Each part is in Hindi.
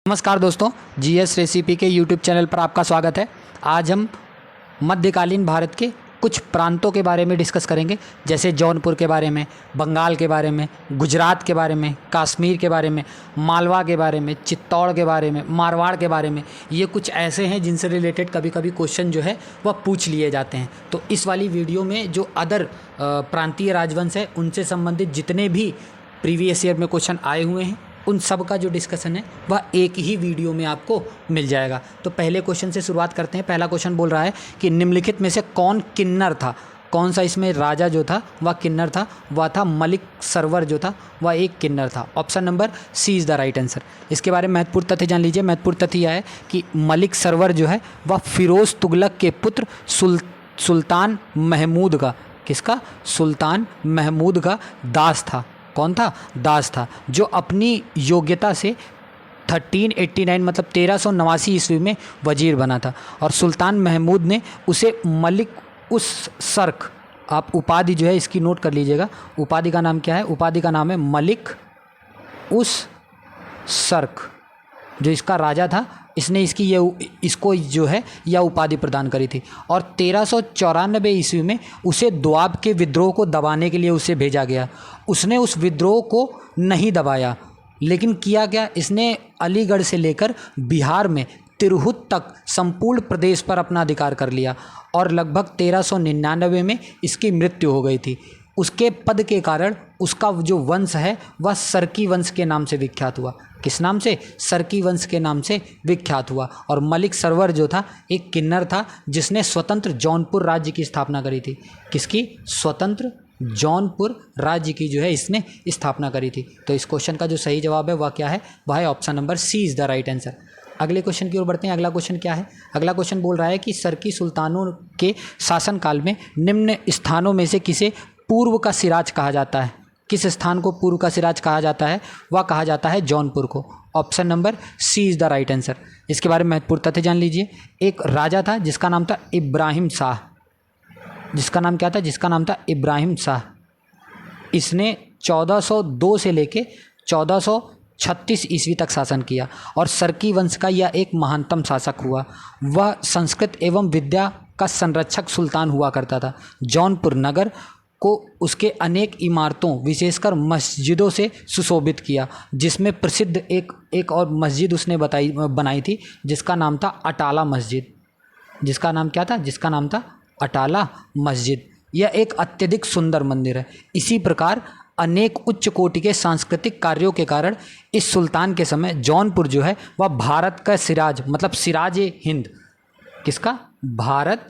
नमस्कार दोस्तों, जीएस रेसिपी के यूट्यूब चैनल पर आपका स्वागत है। आज हम मध्यकालीन भारत के कुछ प्रांतों के बारे में डिस्कस करेंगे, जैसे जौनपुर के बारे में, बंगाल के बारे में, गुजरात के बारे में, कश्मीर के बारे में, मालवा के बारे में, चित्तौड़ के बारे में, मारवाड़ के बारे में। ये कुछ ऐसे हैं जिनसे रिलेटेड कभी कभी क्वेश्चन जो है वह पूछ लिए जाते हैं। तो इस वाली वीडियो में जो अदर प्रांतीय राजवंश है उनसे संबंधित जितने भी प्रीवियस ईयर में क्वेश्चन आए हुए हैं उन सब का जो डिस्कशन है वह एक ही वीडियो में आपको मिल जाएगा। तो पहले क्वेश्चन से शुरुआत करते हैं। पहला क्वेश्चन बोल रहा है कि निम्नलिखित में से कौन किन्नर था। कौन सा इसमें राजा जो था वह किन्नर था? वह था मलिक सरवर जो था वह एक किन्नर था। Option number C is the right answer. इसके बारे में महत्वपूर्ण तथ्य जान लीजिए। महत्वपूर्ण तथ्य यह है कि मलिक सरवर जो है वह फिरोज़ तुगलक के पुत्र सुल्तान महमूद का, किसका? सुल्तान महमूद का दास था। कौन था? दास था, जो अपनी योग्यता से 1389 मतलब 1389 ईस्वी में वजीर बना था। और सुल्तान महमूद ने उसे मलिक उस सर्क, आप उपाधि जो है इसकी नोट कर लीजिएगा। उपाधि का नाम क्या है? उपाधि का नाम है मलिक उस सर्क। जो इसका राजा था इसने इसको जो है यह उपाधि प्रदान करी थी। और 1394 ईस्वी में उसे दोआब के विद्रोह को दबाने के लिए उसे भेजा गया। उसने उस विद्रोह को नहीं दबाया, लेकिन किया क्या, इसने अलीगढ़ से लेकर बिहार में तिरहुत तक संपूर्ण प्रदेश पर अपना अधिकार कर लिया। और लगभग 1399 में इसकी मृत्यु हो गई थी। उसके पद के कारण उसका जो वंश है वह सरकी वंश के नाम से विख्यात हुआ। किस नाम से? सरकी वंश के नाम से विख्यात हुआ। और मलिक सरवर जो था एक किन्नर था जिसने स्वतंत्र जौनपुर राज्य की स्थापना करी थी। किसकी? स्वतंत्र जौनपुर राज्य की जो है इसने स्थापना करी थी। तो इस क्वेश्चन का जो सही जवाब है वह क्या है? वह है option number C is the right answer. अगले क्वेश्चन की ओर बढ़ते हैं। अगला क्वेश्चन क्या है? अगला क्वेश्चन बोल रहा है कि सरकी सुल्तानों के शासनकाल में निम्न स्थानों में से किसे पूर्व का सिराज कहा जाता है? किस स्थान को पूर्व का सिराज कहा जाता है? वह कहा जाता है जौनपुर को। Option number C is the right answer. इसके बारे में महत्वपूर्ण तथ्य जान लीजिए। एक राजा था जिसका नाम था इब्राहिम शाह। जिसका नाम क्या था? जिसका नाम था इब्राहिम शाह। इसने 1402 से लेके 1436 ईस्वी तक शासन किया और सरकी वंश का यह एक महानतम शासक हुआ। वह संस्कृत एवं विद्या का संरक्षक सुल्तान हुआ करता था। जौनपुर नगर को उसके अनेक इमारतों विशेषकर मस्जिदों से सुशोभित किया, जिसमें प्रसिद्ध एक और मस्जिद उसने बनाई थी जिसका नाम था अटाला मस्जिद। जिसका नाम क्या था? जिसका नाम था अटाला मस्जिद। यह एक अत्यधिक सुंदर मंदिर है। इसी प्रकार अनेक उच्च कोटि के सांस्कृतिक कार्यों के कारण इस सुल्तान के समय जौनपुर जो है वह भारत का सिराज मतलब सिराज ए हिंद। किसका? भारत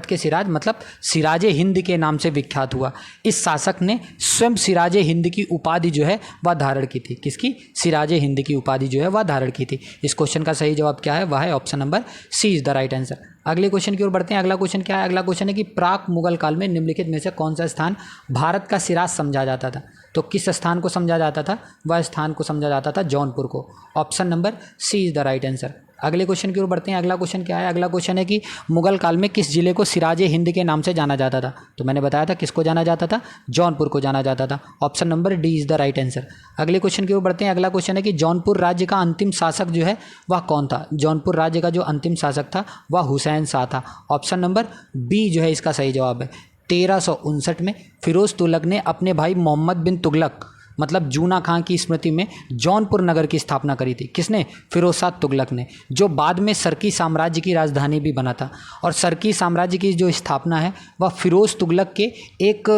के सिराज मतलब सिराज हिंद के नाम से विख्यात हुआ। इस शासक ने स्वयं सिराज हिंद की उपाधि जो है वह धारण की थी। किसकी? सिराज हिंद की उपाधि जो है वह धारण की थी। इस क्वेश्चन का सही जवाब क्या है? वह है option number C is the right answer. अगले क्वेश्चन की ओर बढ़ते हैं। अगला क्वेश्चन क्या है? अगला क्वेश्चन है कि प्राक मुगल काल में निम्नलिखित में से कौन सा स्थान भारत का सिराज समझा जाता था? तो किस स्थान को समझा जाता था? वह स्थान को समझा जाता था जौनपुर को। Option number C is the right answer. अगले क्वेश्चन की ओर बढ़ते हैं। अगला क्वेश्चन क्या है? अगला क्वेश्चन है कि मुगल काल में किस जिले को सिराज हिंद के नाम से जाना जाता था? तो मैंने बताया था किसको जाना जाता था? जौनपुर को जाना जाता था। Option number D is the right answer. अगले क्वेश्चन की ओर बढ़ते हैं। अगला क्वेश्चन है कि जौनपुर राज्य का अंतिम शासक जो है वह कौन था? जौनपुर राज्य का जो अंतिम शासक था वह हुसैन शाह था। ऑप्शन नंबर बी जो है इसका सही जवाब है। 1359 में फिरोज़ तुगलक ने अपने भाई मोहम्मद बिन तुगलक मतलब जूना खां की स्मृति में जौनपुर नगर की स्थापना करी थी। किसने? फिरोज शाह तुगलक ने, जो बाद में सरकी साम्राज्य की राजधानी भी बना था। और सरकी साम्राज्य की जो स्थापना है वह फिरोज तुगलक के एक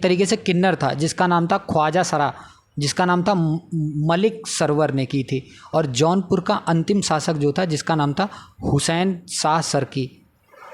तरीके से किन्नर था जिसका नाम था ख्वाजा सरा, जिसका नाम था मलिक सरवर ने की थी। और जौनपुर का अंतिम शासक जो था जिसका नाम था हुसैन शाह सरकी।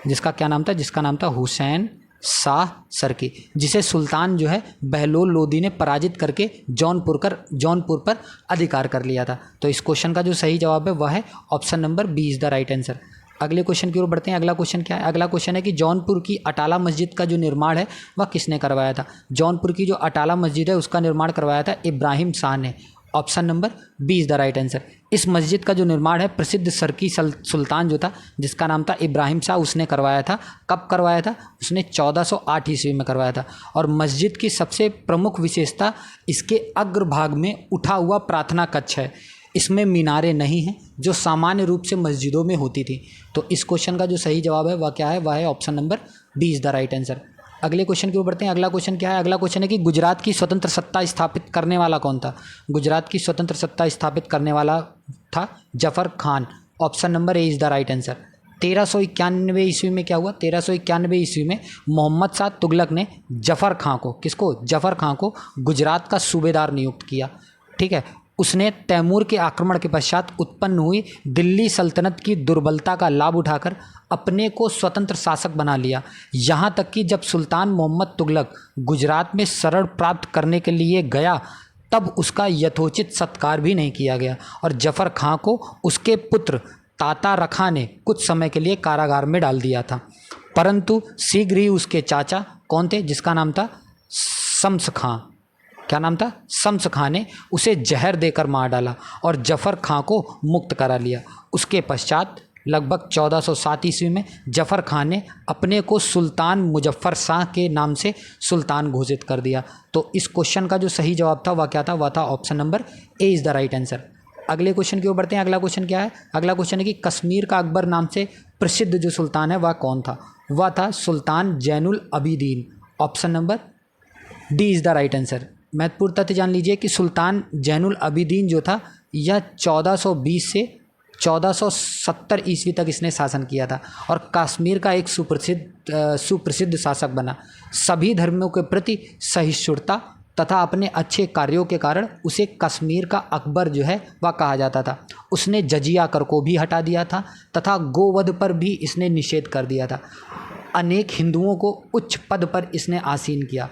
जिसका क्या नाम था? जिसका नाम था हुसैन शाह सरकी, जिसे सुल्तान जो है बहलोल लोदी ने पराजित करके जौनपुर पर अधिकार कर लिया था। तो इस क्वेश्चन का जो सही जवाब है वह है option number B is the right answer. अगले क्वेश्चन की ओर बढ़ते हैं। अगला क्वेश्चन क्या है? अगला क्वेश्चन है कि जौनपुर की अटाला मस्जिद का जो निर्माण है वह किसने करवाया था? जौनपुर की जो अटाला मस्जिद है उसका निर्माण करवाया था इब्राहिम शाह ने। Option number B is the right answer. इस मस्जिद का जो निर्माण है प्रसिद्ध सरकी सुल्तान जो था जिसका नाम था इब्राहिम शाह, उसने करवाया था। कब करवाया था? उसने 1408 ईस्वी में करवाया था। और मस्जिद की सबसे प्रमुख विशेषता इसके अग्रभाग में उठा हुआ प्रार्थना कक्ष है। इसमें मीनारें नहीं हैं जो सामान्य रूप से मस्जिदों में होती थी। तो इस क्वेश्चन का जो सही जवाब है वह क्या है? वह है option number B is the right answer. अगले क्वेश्चन की ओर बढ़ते हैं। अगला क्वेश्चन क्या है? अगला क्वेश्चन है कि गुजरात की स्वतंत्र सत्ता स्थापित करने वाला कौन था? गुजरात की स्वतंत्र सत्ता स्थापित करने वाला था Zafar Khan. Option number A is the right answer. 1391 ईस्वी में क्या हुआ? 1391 ईस्वी में मोहम्मद शाह तुगलक ने जफर खां को, किसको? जफर खां को गुजरात का सूबेदार नियुक्त किया। ठीक है। उसने तैमूर के आक्रमण के पश्चात उत्पन्न हुई दिल्ली सल्तनत की दुर्बलता का लाभ उठाकर अपने को स्वतंत्र शासक बना लिया। यहाँ तक कि जब सुल्तान मोहम्मद तुगलक गुजरात में शरण प्राप्त करने के लिए गया तब उसका यथोचित सत्कार भी नहीं किया गया और जफर खां को उसके पुत्र ताता रखा ने कुछ समय के लिए कारागार में डाल दिया था। परंतु शीघ्र ही उसके चाचा कौन थे, जिसका नाम था शम्स खां, क्या नाम था? शम्स खां ने उसे जहर देकर मार डाला और जफर खां को मुक्त करा लिया। उसके पश्चात लगभग 1407 ईस्वी में जफर खां ने अपने को सुल्तान मुजफ्फर शाह के नाम से सुल्तान घोषित कर दिया। तो इस क्वेश्चन का जो सही जवाब था वह क्या था? वह था option number A is the right answer. अगले क्वेश्चन की ओर बढ़ते हैं। अगला क्वेश्चन क्या है? अगला क्वेश्चन है कि कश्मीर का अकबर नाम से प्रसिद्ध जो सुल्तान है वह कौन था? वह था Sultan Zainul Abidin. Option number D is the right answer. महत्वपूर्ण तथ्य जान लीजिए कि सुल्तान जैनुल अबिदीन जो था यह 1420 से 1470 ईस्वी तक इसने शासन किया था और कश्मीर का एक सुप्रसिद्ध शासक बना। सभी धर्मों के प्रति सहिष्णुता तथा अपने अच्छे कार्यों के कारण उसे कश्मीर का अकबर जो है वह कहा जाता था। उसने जजिया कर को भी हटा दिया था तथा गोवध पर भी इसने निषेध कर दिया था। अनेक हिंदुओं को उच्च पद पर इसने आसीन किया।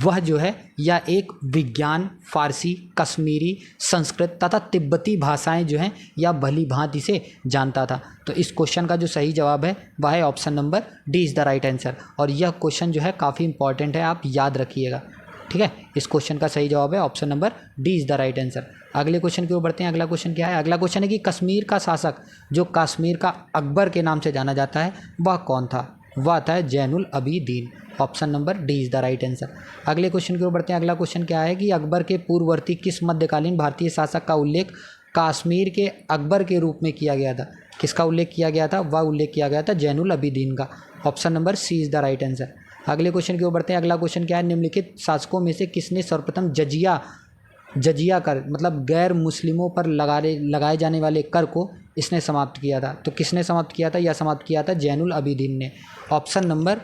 वह जो है यह एक विज्ञान, फारसी, कश्मीरी, संस्कृत तथा तिब्बती भाषाएं जो हैं यह भली भांति से जानता था। तो इस क्वेश्चन का जो सही जवाब है वह है option number D is the right answer. और यह क्वेश्चन जो है काफ़ी इंपॉर्टेंट है, आप याद रखिएगा। ठीक है। इस क्वेश्चन का सही जवाब है option number D is the right answer. अगले क्वेश्चन की ओर बढ़ते हैं। अगला क्वेश्चन क्या है? अगला क्वेश्चन है कि कश्मीर का शासक जो कश्मीर का अकबर के नाम से जाना जाता है वह कौन था? वह था Zainul Abidin. Option number D is the right answer. अगले क्वेश्चन की ओर बढ़ते हैं। अगला क्वेश्चन क्या है कि अकबर के पूर्ववर्ती किस मध्यकालीन भारतीय शासक का उल्लेख कश्मीर के अकबर के रूप में किया गया था? किसका उल्लेख किया गया था? वह उल्लेख किया गया था जैनुल अबिदीन का। Option number C is the right answer. अगले क्वेश्चन की ओर बढ़ते हैं। अगला क्वेश्चन क्या है? निम्नलिखित शासकों में से किसने सर्वप्रथम जजिया कर मतलब गैर मुस्लिमों पर लगाए जाने वाले कर को इसने समाप्त किया था? तो किसने समाप्त किया था? यह समाप्त किया था जैनुल अबिदीन ने। Option number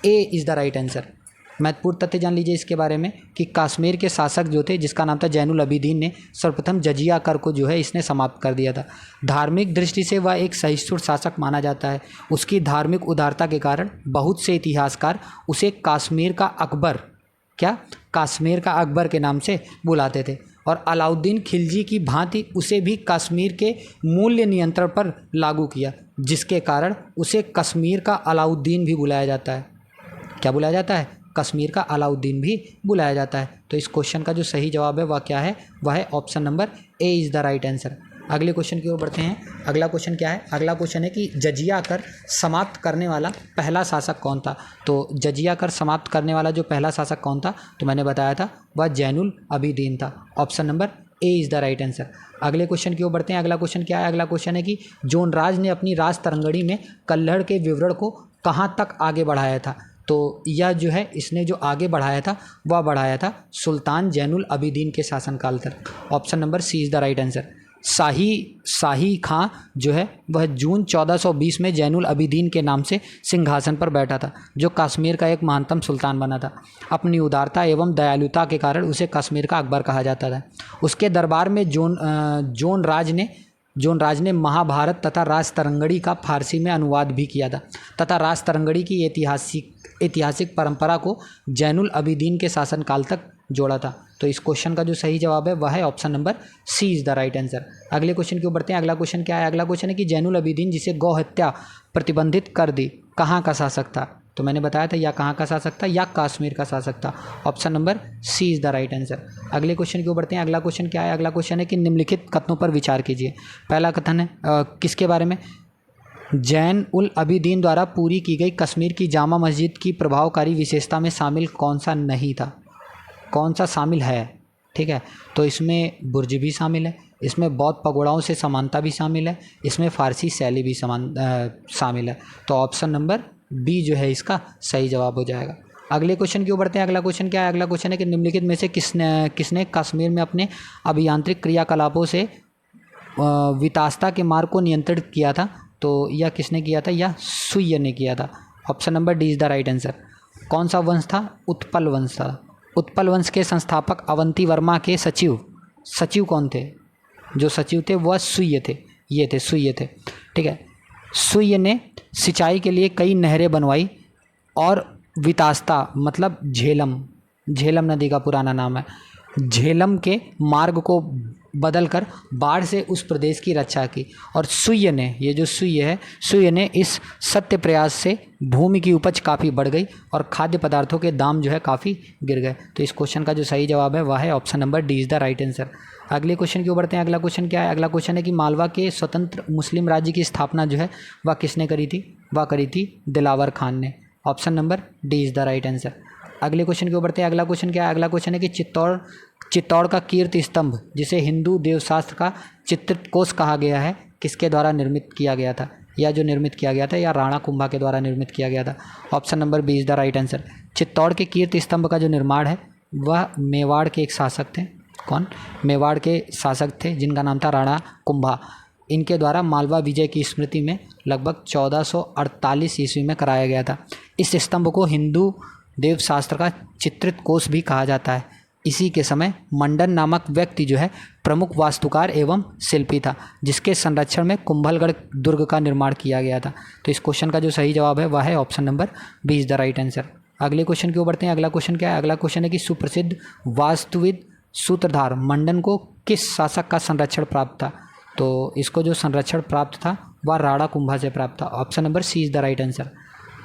A is the right answer. महत्वपूर्ण तथ्य जान लीजिए इसके बारे में कि कश्मीर के शासक जो थे जिसका नाम था जैनुल अबिदीन ने सर्वप्रथम जजिया कर को जो है इसने समाप्त कर दिया था। धार्मिक दृष्टि से वह एक सहिष्णु शासक माना जाता है। उसकी धार्मिक उदारता के कारण बहुत से इतिहासकार उसे कश्मीर का अकबर के नाम से बुलाते थे और अलाउद्दीन खिलजी की भांति उसे भी कश्मीर के मूल्य नियंत्रण पर लागू किया, जिसके कारण उसे कश्मीर का अलाउद्दीन भी बुलाया जाता है। क्या बुलाया जाता है? कश्मीर का अलाउद्दीन भी बुलाया जाता है। तो इस क्वेश्चन का जो सही जवाब है वह क्या है? वह है option number A is the right answer. अगले क्वेश्चन की ओर बढ़ते हैं। अगला क्वेश्चन क्या है? अगला क्वेश्चन है कि जजिया कर समाप्त करने वाला पहला शासक कौन था? तो जजिया कर समाप्त करने वाला जो पहला शासक कौन था? तो मैंने बताया था वह जैनुल अबिदीन था। Option number A is the right answer. अगले क्वेश्चन की ओर बढ़ते हैं। अगला क्वेश्चन क्या है? अगला क्वेश्चन है कि जोनराज ने अपनी राज तरंगड़ी में कल्हड़ के विवरण को कहाँ तक आगे बढ़ाया था? तो यह जो है इसने जो आगे बढ़ाया था वह बढ़ाया था सुल्तान जैनुल अबिदीन के शासनकाल तक। Option number C is the right answer. Shahi Khan जो है वह जून 1420 में जैनुल अबिदीन के नाम से सिंहासन पर बैठा था, जो कश्मीर का एक महानतम सुल्तान बना था। अपनी उदारता एवं दयालुता के कारण उसे कश्मीर का अकबर कहा जाता था। उसके दरबार में जोन राज ने महाभारत तथा राज तरंगड़ी का फारसी में अनुवाद भी किया था तथा राज तरंगड़ी की ऐतिहासिक परंपरा को जैनुल अबिदीन के शासनकाल तक जोड़ा था। तो इस क्वेश्चन का जो सही जवाब है वह है option number C is the right answer. अगले क्वेश्चन की ओर बढ़ते हैं। अगला क्वेश्चन क्या है? अगला क्वेश्चन है कि जैनुल अबिदीन जिसे गौ हत्या प्रतिबंधित कर दी कहाँ का शासक था? तो मैंने बताया था या कहाँ का शासक था, या कश्मीर का शासक था। Option number C is the right answer. अगले क्वेश्चन की ओर बढ़ते हैं। अगला क्वेश्चन क्या है? अगला क्वेश्चन है कि निम्नलिखित कथनों पर विचार कीजिए। पहला कथन है किसके बारे में? जैन उल अबिदीन द्वारा पूरी की गई कश्मीर की जामा मस्जिद की प्रभावकारी विशेषता में शामिल कौन सा नहीं था? कौन सा शामिल है? ठीक है, तो इसमें बुर्ज भी शामिल है, इसमें बौद्ध पगोड़ाओं से समानता भी शामिल है, इसमें फ़ारसी शैली भी शामिल है। तो ऑप्शन नंबर बी जो है इसका सही जवाब हो जाएगा। अगले क्वेश्चन की ओर बढ़ते हैं। अगला क्वेश्चन क्या है? अगला क्वेश्चन है कि निम्नलिखित में से किसने कश्मीर में अपने अभियांत्रिक क्रियाकलापों से वितास्ता के मार्ग को नियंत्रित किया था? तो यह किसने किया था? यह सुय्य ने किया था। Option number D is the right answer. कौन सा वंश था? उत्पल वंश था। उत्पल वंश के संस्थापक अवंती वर्मा के सचिव कौन थे? जो सचिव थे वह सुय्य थे, ये थे सुय्य थे। ठीक है, सुय्य ने सिंचाई के लिए कई नहरें बनवाई और वितास्ता मतलब झेलम नदी का पुराना नाम है, झेलम के मार्ग को बदलकर बाढ़ से उस प्रदेश की रक्षा की। और सुय्य ने, ये जो सुय्य है, सुय्य ने इस सत्य प्रयास से भूमि की उपज काफ़ी बढ़ गई और खाद्य पदार्थों के दाम जो है काफ़ी गिर गए। तो इस क्वेश्चन का जो सही जवाब है वह है option number D is the right answer. अगले क्वेश्चन की ओर बढ़ते हैं। अगला क्वेश्चन क्या है? अगला क्वेश्चन है कि मालवा के स्वतंत्र मुस्लिम राज्य की स्थापना जो है वह किसने करी थी? वह करी थी दिलावर खान ने। Option number D is the right answer. अगले क्वेश्चन की ओर बढ़ते हैं। अगला क्वेश्चन क्या है? अगला क्वेश्चन है कि चित्तौड़ का कीर्ति स्तंभ, जिसे हिंदू देवशास्त्र का चित्रकोश कहा गया है, किसके द्वारा निर्मित किया गया था? या जो निर्मित किया गया था या राणा कुंभा के द्वारा निर्मित किया गया था। Option number B is the right answer. Chittor के कीर्ति स्तंभ का जो निर्माण है वह मेवाड़ के एक शासक थे। कौन? मेवाड़ के शासक थे जिनका नाम था राणा कुंभा। इनके द्वारा मालवा विजय की स्मृति में लगभग 1448 ईस्वी में कराया गया था। इस स्तंभ को हिंदू देवशास्त्र का चित्रित कोश भी कहा जाता है। इसी के समय मंडन नामक व्यक्ति जो है प्रमुख वास्तुकार एवं शिल्पी था, जिसके संरक्षण में कुंभलगढ़ दुर्ग का निर्माण किया गया था। तो इस क्वेश्चन का जो सही जवाब है वह है option number B is the right answer. अगले क्वेश्चन की ओर बढ़ते हैं। अगला क्वेश्चन क्या है? अगला क्वेश्चन है कि सुप्रसिद्ध वास्तुविद सूत्रधार मंडन को किस शासक का संरक्षण प्राप्त था? तो इसको जो संरक्षण प्राप्त था वह राणा कुंभा से प्राप्त था। Option number C is the right answer.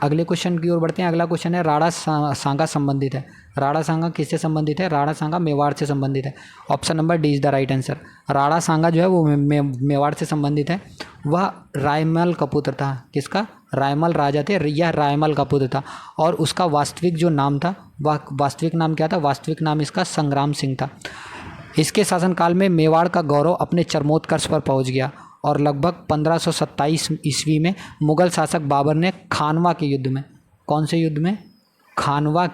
अगले क्वेश्चन की ओर बढ़ते हैं। अगला क्वेश्चन है राणा सांगा संबंधित है। राणा सांगा किससे संबंधित है? राणा सांगा मेवाड़ से संबंधित है। Option number D is the right answer. Rana Sanga जो है वो मेवाड़ से संबंधित है। वह रायमल का पुत्र था। किसका? रायमल राजा थे, यह रायमल का पुत्र था। और उसका वास्तविक जो नाम था वह वास्तविक नाम क्या था? वास्तविक नाम इसका संग्राम सिंह था। इसके शासनकाल में मेवाड़ का गौरव अपने चरमोत्कर्ष पर पहुंच गया और लगभग 1527 ईस्वी में मुगल शासक बाबर ने खानवा के युद्ध में, कौन से युद्ध में? खानवा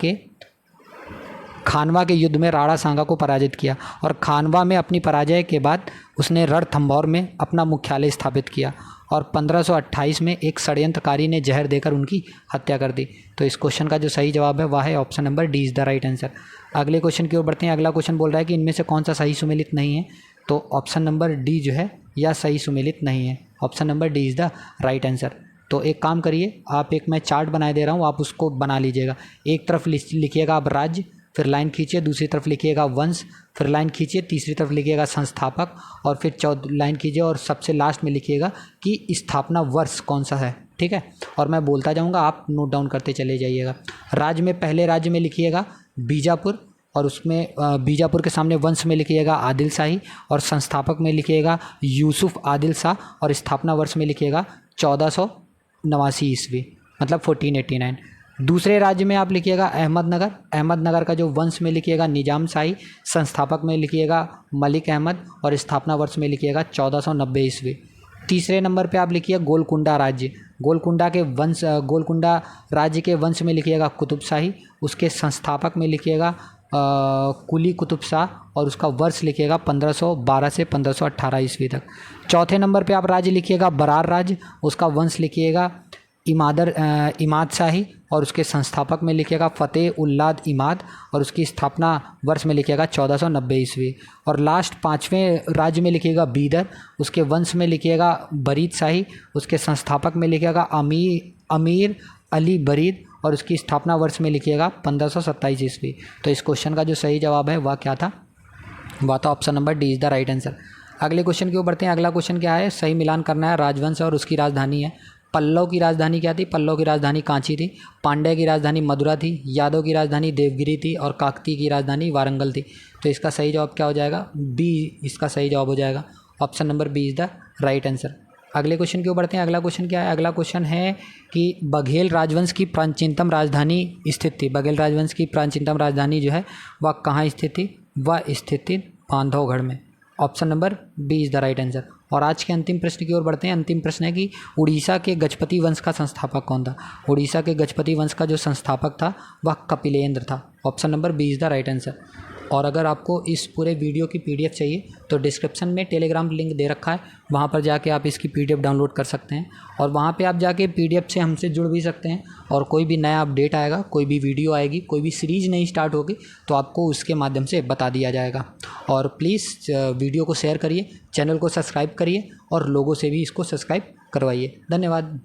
के युद्ध में राणा सांगा को पराजित किया। और खानवा में अपनी पराजय के बाद उसने रणथंभौर में अपना मुख्यालय स्थापित किया और 1528 में एक षड्यंत्रकारी ने जहर देकर उनकी हत्या कर दी। तो इस क्वेश्चन का जो सही जवाब है वह है option number D is the right answer. अगले क्वेश्चन की ओर बढ़ते हैं। अगला क्वेश्चन बोल रहा है कि इनमें से कौन सा सही सुमेलित नहीं है? तो ऑप्शन नंबर डी जो है यह सही सुमेलित नहीं है। Option number D is the right answer. तो एक काम करिए, आप एक मैं चार्ट बना दे रहा हूँ, आप उसको बना लीजिएगा। एक तरफ लिखिएगा आप राज्य, फिर लाइन खींचिए, दूसरी तरफ लिखिएगा वंश, फिर लाइन खींचिए, तीसरी तरफ लिखिएगा संस्थापक, और फिर लाइन कीजिए और सबसे लास्ट में लिखिएगा कि स्थापना वर्ष कौन सा है। ठीक है, और मैं बोलता जाऊँगा, आप नोट डाउन करते चले जाइएगा। राज्य में पहले राज्य में लिखिएगा बीजापुर, और उसमें बीजापुर के सामने वंश में लिखिएगा आदिल शाही, और संस्थापक में लिखिएगा यूसुफ आदिल शाह, और स्थापना वर्ष में लिखिएगा 1489 ईस्वी, मतलब 1489। दूसरे राज्य में आप लिखिएगा अहमदनगर, अहमदनगर का जो वंश में लिखिएगा निजाम शाही, संस्थापक में लिखिएगा मलिक अहमद, और स्थापना वर्ष में लिखिएगा 1490 ईस्वी। तीसरे नंबर पे आप लिखिए गोलकुंडा राज्य, गोलकुंडा राज्य के वंश में लिखिएगा कुतुब शाही, उसके संस्थापक में लिखिएगा कुली कुतुब शाह, और उसका वर्ष लिखिएगा 1512 से 1518 ईस्वी तक। चौथे नंबर पे आप राज्य लिखिएगा बरार राज्य, उसका वंश लिखिएगा इमाद शाही, और उसके संस्थापक में लिखिएगा फ़तेह उल्लाद इमाद, और उसकी स्थापना वर्ष में लिखिएगा 1490 ईस्वी। और लास्ट पाँचवें राज्य में लिखिएगा बीदर, उसके वंश में लिखिएगा बरीद शाही, उसके संस्थापक में लिखिएगा अमीर अली बरीद, और उसकी स्थापना वर्ष में लिखिएगा 1527 ईस्वी। तो इस क्वेश्चन का जो सही जवाब है वह क्या था? वह था option number D is the right answer. अगले क्वेश्चन की ओर बढ़ते हैं। अगला क्वेश्चन क्या है? सही मिलान करना है। राजवंश और उसकी राजधानी है। पल्लव की राजधानी क्या थी? पल्लव की राजधानी कांची थी। पांड्य की राजधानी मदुरा थी। यादव की राजधानी देवगिरी थी। और काकती की राजधानी वारंगल थी। तो इसका सही जवाब क्या हो जाएगा? बी इसका सही जवाब हो जाएगा। Option number B is the right answer. अगले क्वेश्चन की ओर बढ़ते हैं। अगला क्वेश्चन क्या है? अगला क्वेश्चन है कि बघेल राजवंश की प्राचीनतम राजधानी स्थित थी। बघेल राजवंश की प्राचीनतम राजधानी जो है वह कहाँ स्थित थी? वह स्थित थी बांधवगढ़ में। Option number B is the right answer. और आज के अंतिम प्रश्न की ओर बढ़ते हैं। अंतिम प्रश्न है कि उड़ीसा के गजपति वंश का संस्थापक कौन था? उड़ीसा के गजपति वंश का जो संस्थापक था वह कपिलेंद्र था। Option number B is the right answer. और अगर आपको इस पूरे वीडियो की पीडीएफ चाहिए तो डिस्क्रिप्शन में टेलीग्राम लिंक दे रखा है, वहाँ पर जाके आप इसकी पीडीएफ डाउनलोड कर सकते हैं। और वहाँ पे आप जाके पीडीएफ से हमसे जुड़ भी सकते हैं। और कोई भी नया अपडेट आएगा, कोई भी वीडियो आएगी, कोई भी सीरीज़ नई स्टार्ट होगी तो आपको उसके माध्यम से बता दिया जाएगा। और प्लीज़ वीडियो को शेयर करिए, चैनल को सब्सक्राइब करिए और लोगों से भी इसको सब्सक्राइब करवाइए। धन्यवाद।